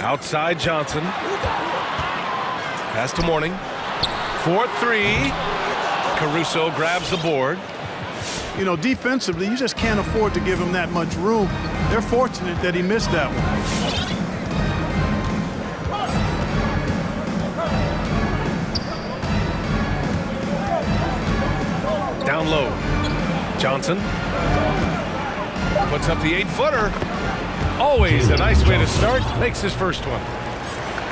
Outside Johnson. Pass to Mourning. 4-3. Caruso grabs the board. You know, defensively, you just can't afford to give him that much room. They're fortunate that he missed that one. Down low. Johnson puts up the 8-footer. Always a nice way to start. Makes his first one.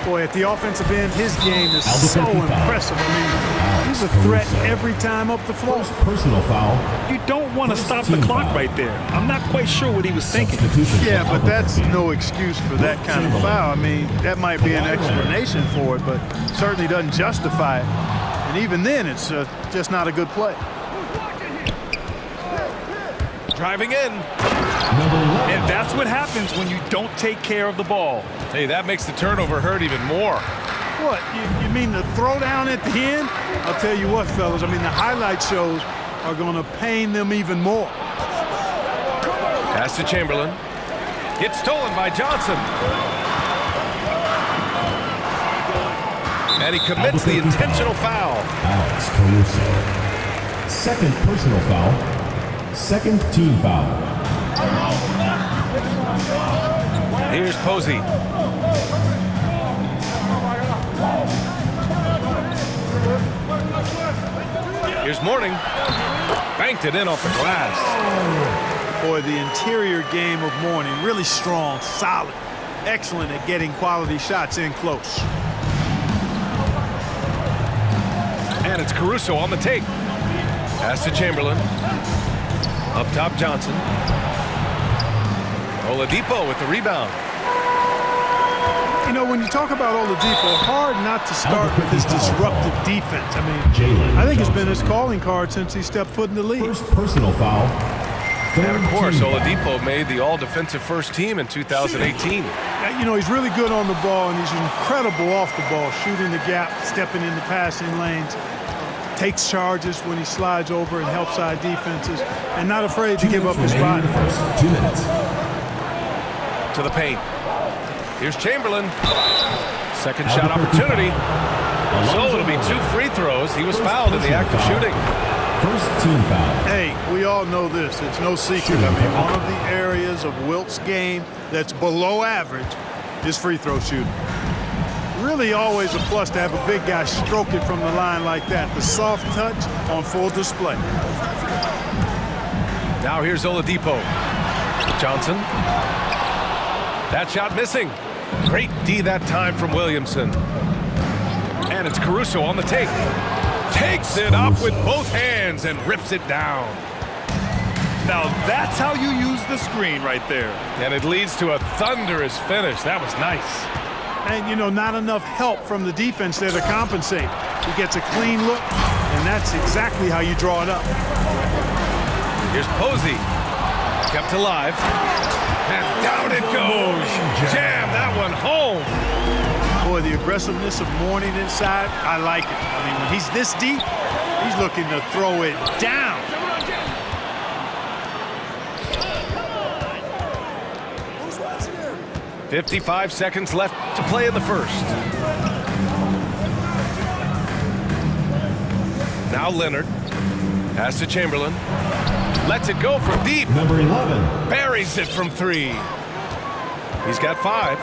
Boy, at the offensive end, his game is so impressive. I mean, he's a threat every time up the floor. Personal foul. You don't want to stop the clock right there. I'm not quite sure what he was thinking. Yeah, but that's no excuse for that kind of foul. I mean, that might be an explanation for it, but certainly doesn't justify it. And even then, it's just not a good play. Driving in. And that's what happens when you don't take care of the ball. Hey, that makes the turnover hurt even more. What, you mean the throwdown at the end? I'll tell you what, fellas, I mean, the highlight shows are going to pain them even more. Pass to Chamberlain. Gets stolen by Johnson. And he commits the intentional foul. Alex Caruso. Second personal foul. Second team foul. Here's Posey. Here's Mourning. Banked it in off the glass. Boy, the interior game of Mourning, really strong, solid, excellent at getting quality shots in close. And it's Caruso on the take. Pass to Chamberlain. Up top, Johnson. Oladipo with the rebound. You know, when you talk about Oladipo, hard not to start with his disruptive defense. I mean, I think it's been his calling card since he stepped foot in the league. First personal foul. And of course, Oladipo made the all-defensive first team in 2018. You know, he's really good on the ball, and he's incredible off the ball, shooting the gap, stepping into passing lanes, takes charges when he slides over and helps side defenses, and not afraid to give up his body. 2 minutes. To the paint. Here's Chamberlain. Second shot opportunity. So it'll be 2 free throws. He was fouled in the act of shooting. First team foul. Hey, we all know this. It's no secret. I mean, one of the areas of Wilt's game that's below average is free throw shooting. Really always a plus to have a big guy stroke it from the line like that. The soft touch on full display. Now here's Oladipo. Johnson. That shot missing. Great D that time from Williamson. And it's Caruso on the take. Takes it up with both hands and rips it down. Now that's how you use the screen right there. And it leads to a thunderous finish. That was nice. And, you know, not enough help from the defense there to compensate. He gets a clean look, and that's exactly how you draw it up. Here's Posey. Kept alive. And down it goes. Jam that one home. Boy, the aggressiveness of Mourning inside, I like it. I mean, when he's this deep, he's looking to throw it down. .55 seconds left to play in the first. Now Leonard. Pass to Chamberlain. Lets it go from deep. Number 11. Buries it from 3. He's got 5.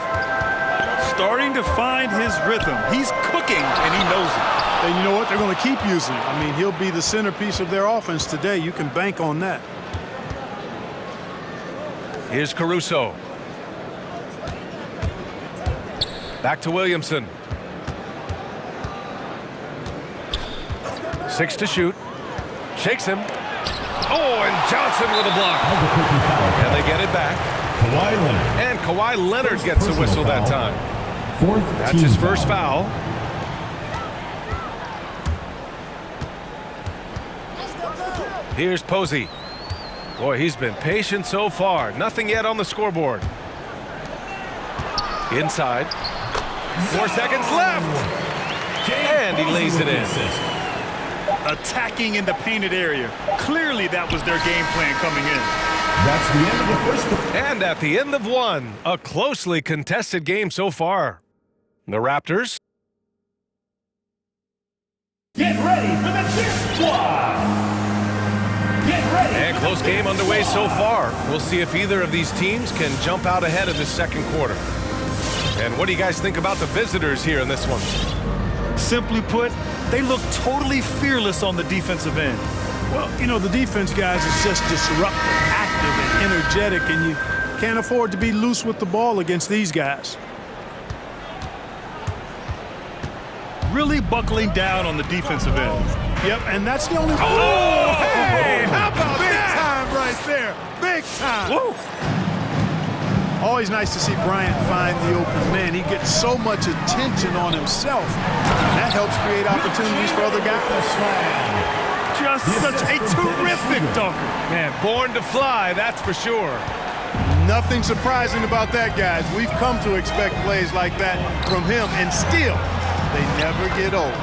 Starting to find his rhythm. He's cooking, and he knows it. And you know what? They're going to keep using it. I mean, he'll be the centerpiece of their offense today. You can bank on that. Here's Caruso. Back to Williamson. 6 to shoot. Shakes him. Oh, and Johnson with a block. And they get it back. Kawhi Leonard. And Kawhi Leonard gets a whistle that time. That's his first foul. Here's Posey. Boy, he's been patient so far. Nothing yet on the scoreboard. Inside. 4 seconds left. And he lays it in. Attacking in the painted area. Clearly that was their game plan coming in. That's the end of the first. And at the end of one, a closely contested game so far. The Raptors. Get ready for the cheer squad. Get ready. And close game underway so far. We'll see if either of these teams can jump out ahead of this second quarter. And what do you guys think about the visitors here in this one? Simply put, they look totally fearless on the defensive end. Well, you know, the defense, guys, is just disruptive, active, and energetic, and you can't afford to be loose with the ball against these guys. Really buckling down on the defensive end. Yep, and that's the only... Oh, hey, how about big that? time right there. Big time. Woo! Always nice to see Bryant find the open man. He gets so much attention on himself. That helps create opportunities for other guys. Just such a terrific dunker. Man, born to fly, that's for sure. Nothing surprising about that, guys. We've come to expect plays like that from him, and still, they never get old.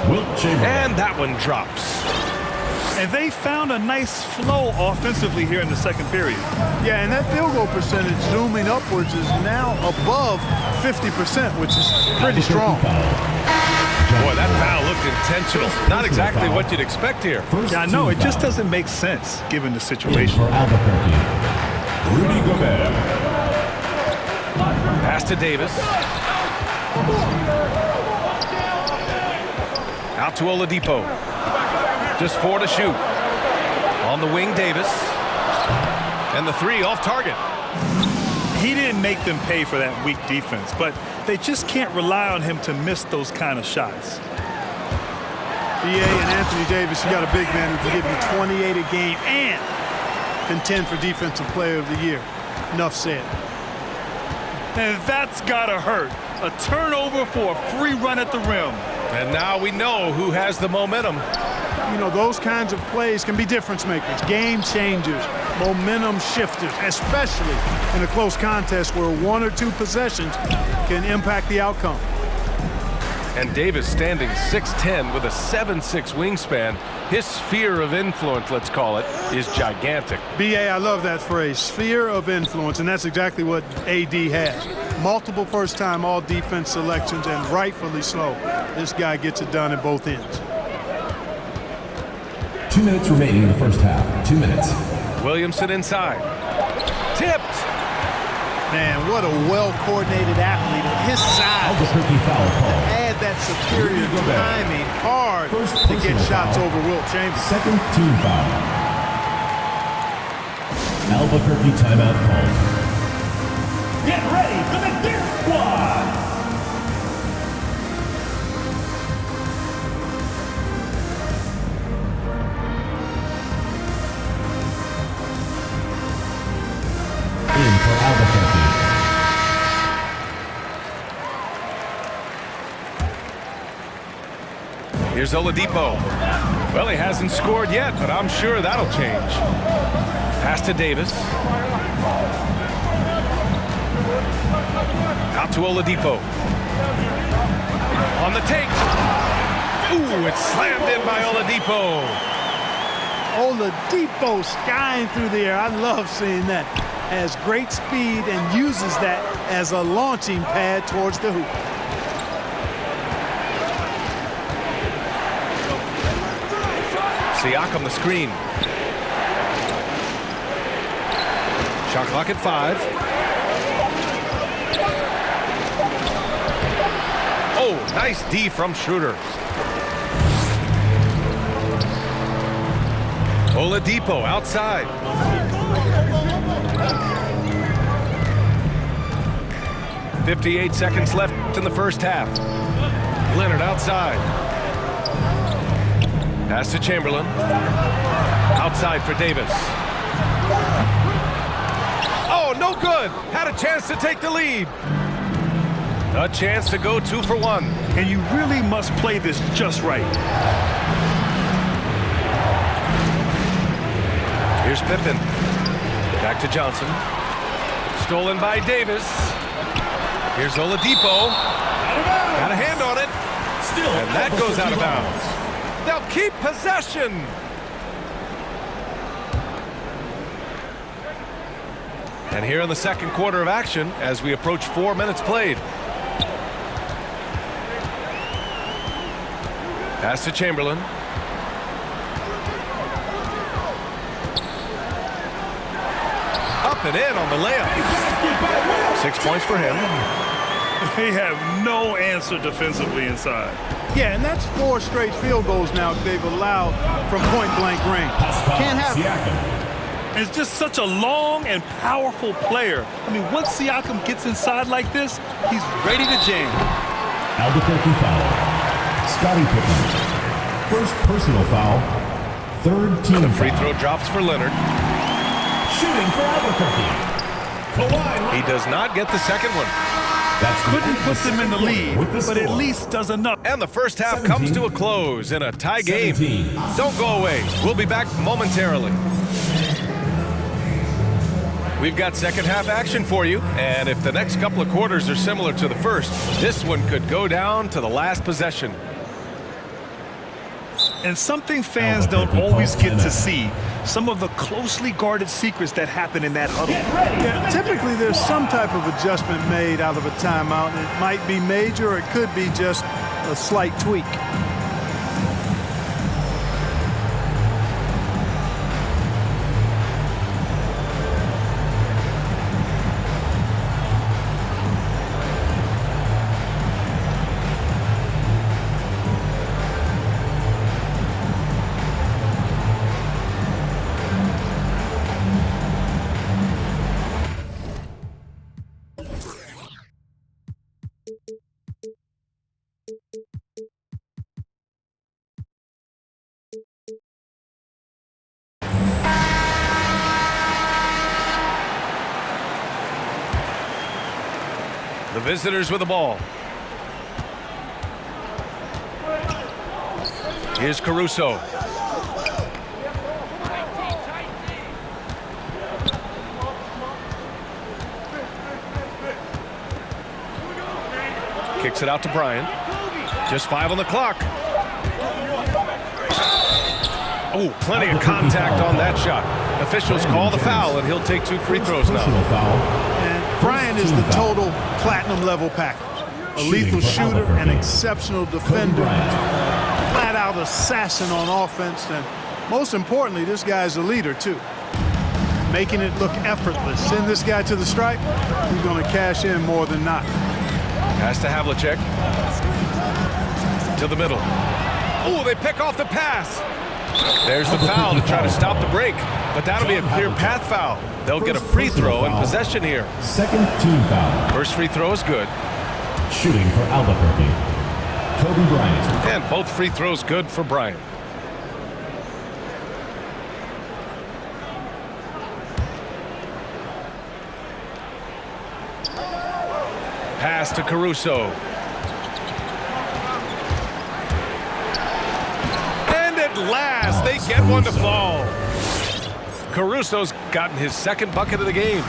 Wilt Chamberlain. And that one drops. And they found a nice flow offensively here in the second period. Yeah, and that field goal percentage zooming upwards is now above 50%, which is pretty strong. Boy, that foul looked intentional. Not exactly what you'd expect here. Yeah, I know. It just doesn't make sense given the In situation. for Albuquerque. Rudy Gobert. Pass to Davis. Out to Oladipo. Just 4 to shoot. On the wing, Davis. And the three off target. He didn't make them pay for that weak defense, but they just can't rely on him to miss those kind of shots. BA and Anthony Davis, you got a big man who can give you 28 a game and contend for Defensive Player of the Year. Enough said. And that's gotta hurt. A turnover for a free run at the rim. And now we know who has the momentum. You know, those kinds of plays can be difference makers, game changers, momentum shifters, especially in a close contest where 1 or 2 possessions can impact the outcome. And Davis standing 6'10" with a 7'6" wingspan. His sphere of influence, let's call it, is gigantic. BA, I love that phrase, sphere of influence, and that's exactly what AD has. Multiple first-time all-defense selections, and rightfully so. This guy gets it done at both ends. 2 minutes remaining in the first half. 2 minutes. Williamson inside. Tipped. Man, what a well-coordinated athlete at his size. Albuquerque foul call. Add that superior timing, hard First to get personal shots foul. over Wilt Chamberlain. Second team foul. Albuquerque timeout called. Get ready for the Gear Squad. In for Albuquerque. Here's Oladipo. Well, he hasn't scored yet, but I'm sure that'll change. Pass to Davis. Out to Oladipo. On the take. Ooh, it's slammed in by Oladipo. Oladipo skying through the air. I love seeing that. Has great speed and uses that as a launching pad towards the hoop. Siakam the screen. Shot clock at 5. Oh, nice D from Schroeder. Oladipo outside. .58 seconds left in the first half. Leonard outside. Pass to Chamberlain. Outside for Davis. Oh, no good. Had a chance to take the lead. A chance to go 2 for 1. And you really must play this just right. Here's Pippen. Back to Johnson. Stolen by Davis. Here's Oladipo. Got a hand on it. And that goes out of bounds. They'll keep possession. And here in the second quarter of action as we approach 4 minutes played. Pass to Chamberlain. Up and in on the layup. 6 points for him. They have no answer defensively inside. Yeah, and that's 4 straight field goals now they've allowed from point-blank range. Can't have it. It's just such a long and powerful player. I mean, once Siakam gets inside like this, he's ready to jam. Albuquerque foul. Scottie Pippen. First personal foul. Third team The free foul. throw drops for Leonard. Shooting for Albuquerque. Kawhi. He does not get the second one. That's the Couldn't end of put the them in the second lead, quarter with the but at score. least does enough. And the first half comes to a close in a tie game. 17. Don't go away. We'll be back momentarily. We've got second half action for you, and if the next couple of quarters are similar to the first, this one could go down to the last possession. And something fans don't always get to see, some of the closely guarded secrets that happen in that huddle. Yeah, typically there's some type of adjustment made out of a timeout. It might be major, or it could be just a slight tweak. The visitors with the ball. Here's Caruso. Kicks it out to Bryant. Just 5 on the clock. Oh, plenty of contact on that shot. Officials call the foul, and he'll take 2 free throws now. Personal foul. And Bryant is the total platinum level package. A lethal shooter, an exceptional defender, flat out assassin on offense, and most importantly, this guy's a leader too. Making it look effortless. Send this guy to the stripe, he's going to cash in more than not. Pass to Havlicek. To the middle. Oh, they pick off the pass. There's the foul to try to stop the break, but that'll be a clear path foul. They'll get a free throw in possession here. Second team foul. First free throw is good. Shooting for Albuquerque. Kobe Bryant. And both free throws good for Bryant. Pass to Caruso. And at last, they get one to fall. Caruso's gotten his second bucket of the game.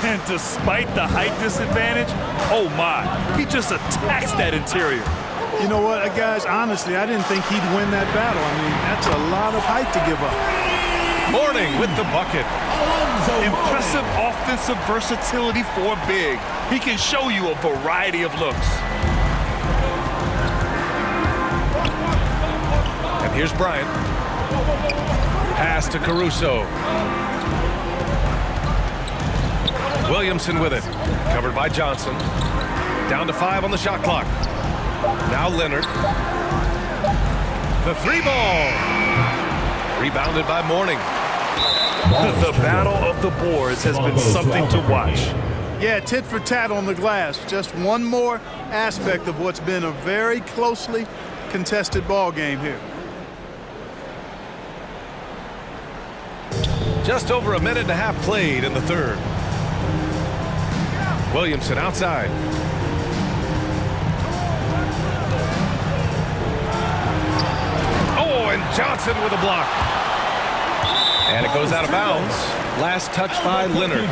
And despite the height disadvantage, oh my, he just attacks that interior. You know what, guys, honestly, I didn't think he'd win that battle. I mean, that's a lot of height to give up. Mourning with the bucket. Impressive offensive versatility for a big. He can show you a variety of looks. And here's Bryant. Pass to Caruso. Williamson with it. Covered by Johnson. Down to 5 on the shot clock. Now Leonard. The 3-ball. Rebounded by Mourning. The battle of the boards has been something to watch. Yeah, tit for tat on the glass. Just one more aspect of what's been a very closely contested ball game here. Just over a minute and a half played in the third. Williamson outside. Oh, and Johnson with a block. And it goes out of bounds. Last touch by Leonard.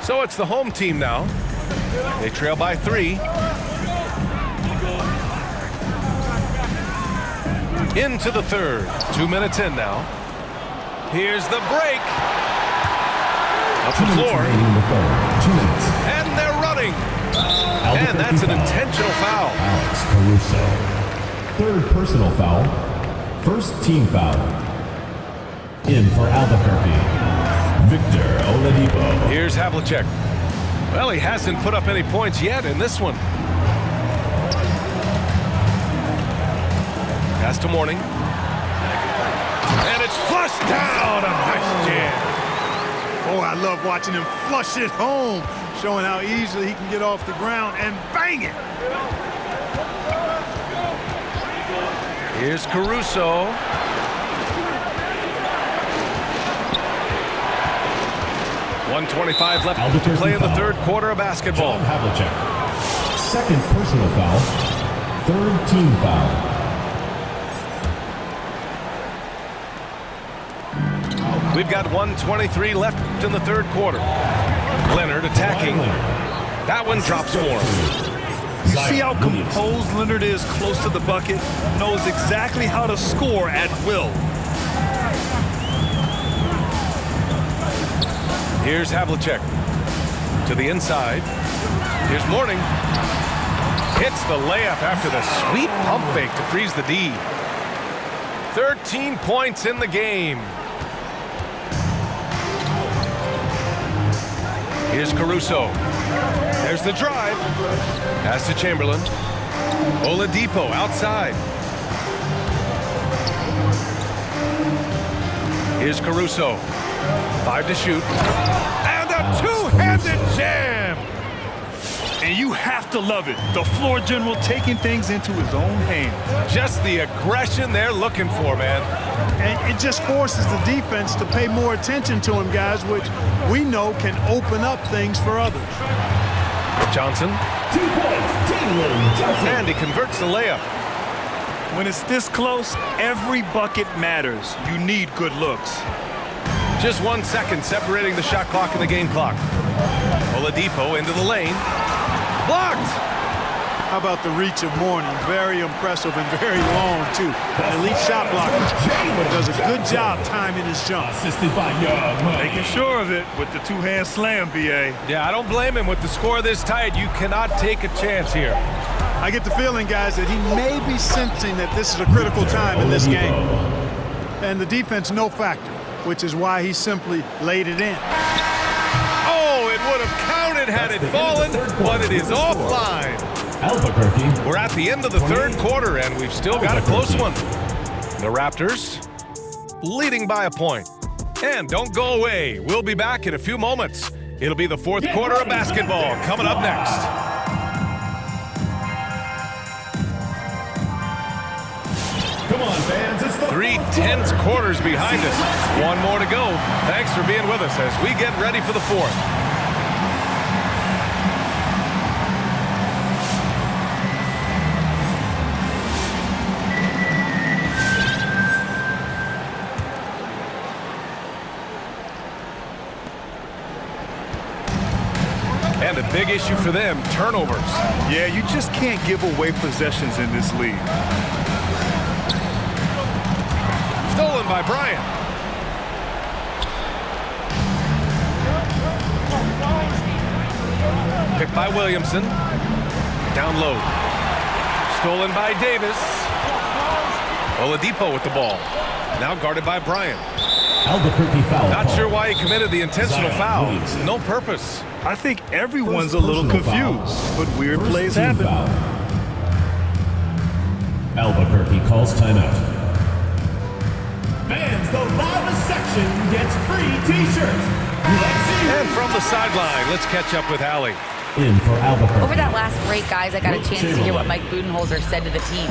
So it's the home team now. They trail by 3. Into the third. 2 minutes in now. Here's the break. Up the floor. 2 minutes. And they're running. And that's an intentional foul. Alex Caruso. Third personal foul. First team foul. In for Albuquerque, Victor Oladipo. Here's Havlicek. Well, he hasn't put up any points yet in this one. Pass to Mourning. And it's flushed down. A nice jam. Oh, I love watching him flush it home, showing how easily he can get off the ground and bang it. Here's Caruso. .125 left to play in the third quarter of basketball. John Havlicek. Second personal foul. Third team foul. We've got 1:23 left in the third quarter. Leonard attacking. That one drops for him. You see how composed Leonard is close to the bucket? Knows exactly how to score at will. Here's Havlicek. To the inside. Here's Mourning. Hits the layup after the sweet pump fake to freeze the D. 13 points in the game. Here's Caruso. There's the drive. Pass to Chamberlain. Oladipo outside. Here's Caruso. 5 to shoot. And a two-handed jam! And you have to love it. The floor general taking things into his own hands. Just the aggression they're looking for, man. And it just forces the defense to pay more attention to him, guys, which we know can open up things for others. Johnson. 2 points. Taylor Johnson. And he converts the layup. When it's this close, every bucket matters. You need good looks. Just 1 second separating the shot clock and the game clock. Oladipo into the lane. Blocked! How about the reach of Mourning? Very impressive and very long, too. An elite shot blocker. Does a good job timing his jump. Assisted by Young. Making sure of it with the two-hand slam, B.A. Yeah, I don't blame him. With the score this tight, you cannot take a chance here. I get the feeling, guys, that he may be sensing that this is a critical time in this game. And the defense, no factor, which is why he simply laid it in. Oh, it would have counted had it fallen, but it is offline. Albuquerque. We're at the end of the third quarter, and we've still got a close one. The Raptors leading by a point. And don't go away. We'll be back in a few moments. It'll be the fourth quarter of basketball coming up next. Come on, fans. It's the 3 tense quarters behind us. One more to go. Thanks for being with us as we get ready for the fourth. And a big issue for them, turnovers. Yeah, you just can't give away possessions in this league. Stolen by Bryant. Picked by Williamson. Down low. Stolen by Davis. Oladipo with the ball. Now guarded by Bryant. Albuquerque foul. Not sure why he committed the intentional foul. Williamson. No purpose. I think everyone's First a little personal confused, foul. but weird First plays team happen. foul. Albuquerque calls timeout. Fans, the loudest section gets free T-shirts. And from the sideline, let's catch up with Allie. In for Albuquerque. Over that last break, guys, I got a chance to hear what Mike Budenholzer said to the team.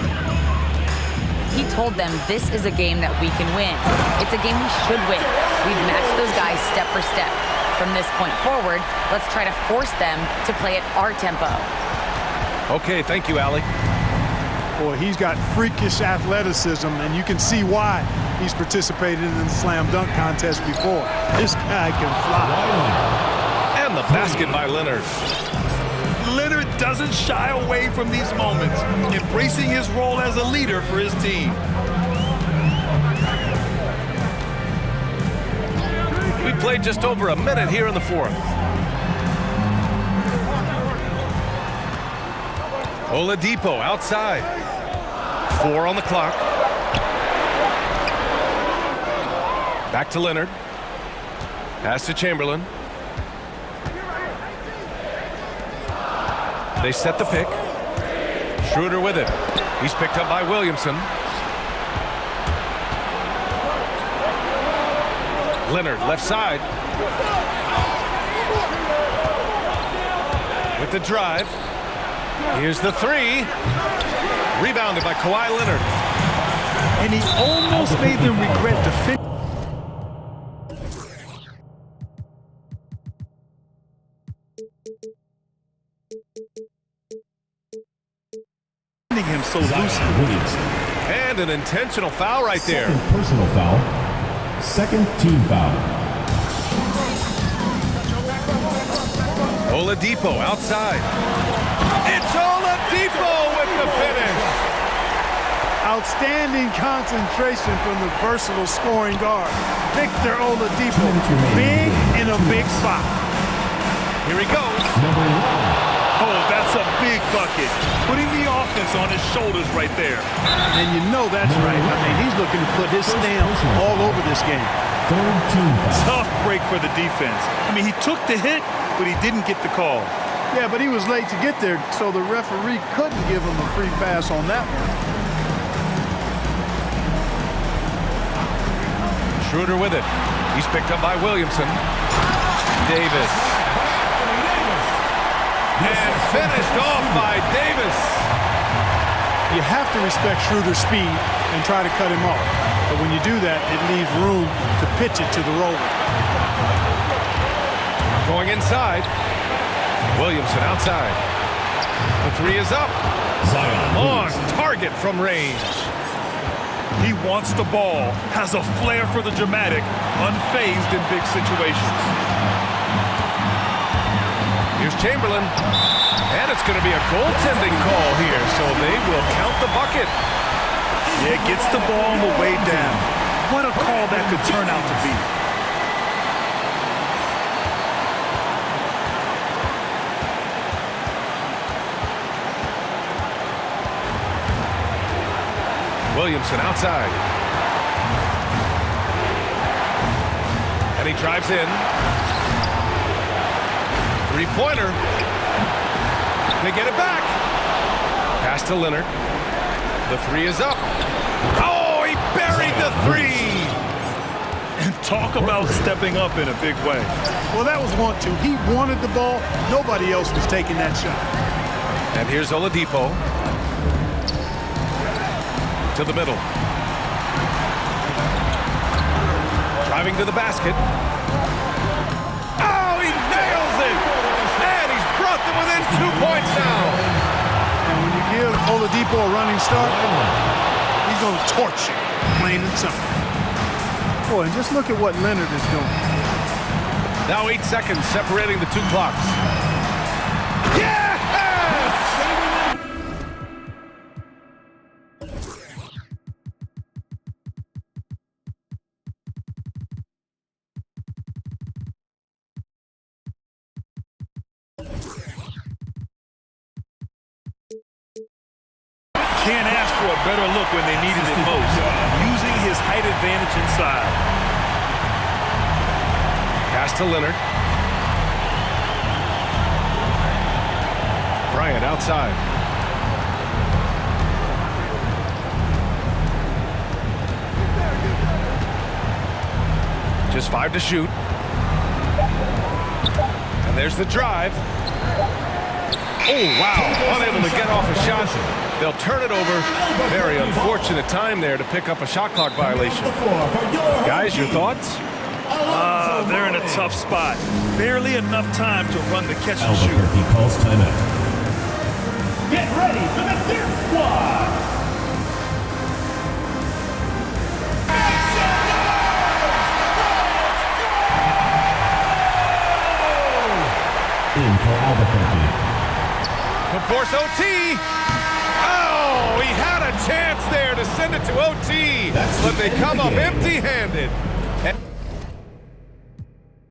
He told them this is a game that we can win. It's a game we should win. We've matched those guys step for step. From this point forward, let's try to force them to play at our tempo. Okay, thank you, Allie. Boy, he's got freakish athleticism, and you can see why he's participated in the slam dunk contest before. This guy can fly. And the basket by Leonard. Leonard doesn't shy away from these moments, embracing his role as a leader for his team. enjoy just over a minute here in the fourth. Oladipo outside. 4 on the clock. Back to Leonard. Pass to Chamberlain. They set the pick. Schroeder with it. He's picked up by Williamson. Leonard left side. With the drive. Here's the 3. Rebounded by Kawhi Leonard. And he almost made them regret defending him so loosely. And an intentional foul right there. Second personal foul. Second team foul. Oladipo outside. It's Oladipo with the finish. Outstanding concentration from the versatile scoring guard, Victor Oladipo. Big in a big spot. Here he goes. Number 1. Oh, that's a big bucket. Putting the offense on his shoulders right there. And you know that's right. I mean, he's looking to put his stamp all over this game. Third team foul. Tough break for the defense. I mean, he took the hit, but he didn't get the call. Yeah, but he was late to get there, so the referee couldn't give him a free pass on that one. Schroeder with it. He's picked up by Williamson. Davis. And finished off by Davis. You have to respect Schroeder's speed and try to cut him off. But when you do that, it leaves room to pitch it to the roller. Going inside. Williamson outside. The 3 is up. Zion On Williamson. target from range. He wants the ball, has a flair for the dramatic, unfazed in big situations. Here's Chamberlain. And it's going to be a goaltending call here, so they will count the bucket. Yeah, gets the ball on the way down. What a call that could turn out to be. Williamson outside. And he drives in. 3-pointer. They get it back. Pass to Leonard. The 3 is up. Oh, he buried the 3. And talk about stepping up in a big way. Well, that was 1-2. He wanted the ball. Nobody else was taking that shot. And here's Oladipo. To the middle. Driving to the basket. Oh, he nails it! And he's brought them within 2 points now. And when you give Oladipo a running start, he's going to torch you, plain and simple. Boy, and just look at what Leonard is doing. Now 8 seconds separating the 2 clocks. Yes! Can't ask for a better look when they needed it most. Using his height advantage inside. Pass to Leonard. Bryant outside. Just 5 to shoot. And there's the drive. Oh, wow. Unable to get off a shot. They'll turn it over. Very unfortunate time there to pick up a shot clock violation. Guys, your thoughts? They're in a tough spot. Barely enough time to run the catch and shoot. Albuquerque calls timeout. Get ready for the Dip Squad! In for Albuquerque. Could force OT. Oh, he had a chance there to send it to OT. But they come up empty-handed.